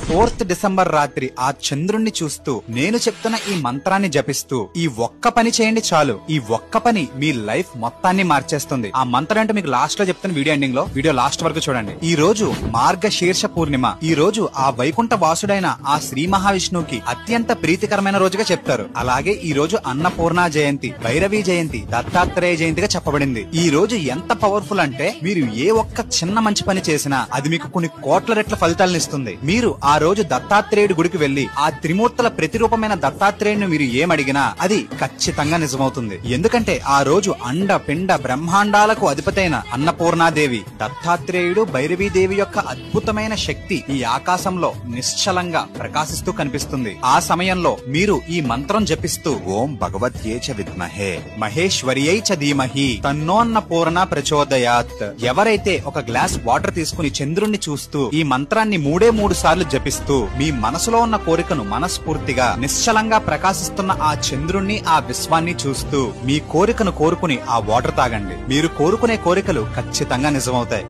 4th December రాత్రి ఆ చంద్రుణ్ణి చూస్తూ నేను చెప్తున్న ఈ మంత్రాన్ని జపిస్తూ ఈ ఒక్క పని చేయండి చాలు. ఈ ఒక్క పని మీ లైఫ్ మొత్తాన్ని మార్చేస్తుంది. ఆ మంత్రం అంటే మీకు లాస్ట్ లో చెప్తున్న వీడియో ఎండింగ్ లో, వీడియో లాస్ట్ వరకు చూడండి. ఈ రోజు మార్గశీర్ష పూర్ణిమ. ఈ రోజు ఆ వైకుంఠ వాసుడైన ఆ శ్రీ మహావిష్ణువుకి అత్యంత ప్రీతికరమైన రోజుగా చెప్తారు. అలాగే ఈ రోజు అన్నపూర్ణ జయంతి, భైరవి జయంతి, దత్తాత్రేయ జయంతిగా చెప్పబడింది. ఈ రోజు ఎంత పవర్ఫుల్ అంటే మీరు ఏ ఒక్క చిన్న మంచి పని చేసినా అది మీకు కొన్ని కోట్ల రెట్ల ఫలితాలను ఇస్తుంది. మీరు ఆ రోజు దత్తాత్రేయుడి గుడికి వెళ్లి ఆ త్రిమూర్తుల ప్రతిరూపమైన దత్తాత్రేయుడిని మీరు ఏమడిగినా అది ఖచ్చితంగా నిజమవుతుంది. ఎందుకంటే ఆ రోజు అండ పిండ బ్రహ్మాండాలకు అధిపతైన అన్నపూర్ణాదేవి, దత్తాత్రేయుడు, భైరవీదేవి యొక్క అద్భుతమైన శక్తి ఈ ఆకాశంలో నిశ్చలంగా ప్రకాశిస్తూ కనిపిస్తుంది. ఆ సమయంలో మీరు ఈ మంత్రం జపిస్తూ ఓం భగవత్యే చ విద్మహే మహేశ్వర్యై చ ధీమహి తన్నోన్నపూర్ణ ప్రచోదయాత్. ఎవరైతే ఒక గ్లాస్ వాటర్ తీసుకుని చంద్రుణ్ణి చూస్తూ ఈ మంత్రాన్ని 3 సార్లు జపిస్తూ మీ మనసులో ఉన్న కోరికను మనస్ఫూర్తిగా నిశ్చలంగా ప్రకాశిస్తున్న ఆ చంద్రుణ్ణి, ఆ విశ్వాన్ని చూస్తూ మీ కోరికను కోరుకుని ఆ వాటర్ తాగండి. మీరు కోరుకునే కోరికలు ఖచ్చితంగా నిజమవుతాయి.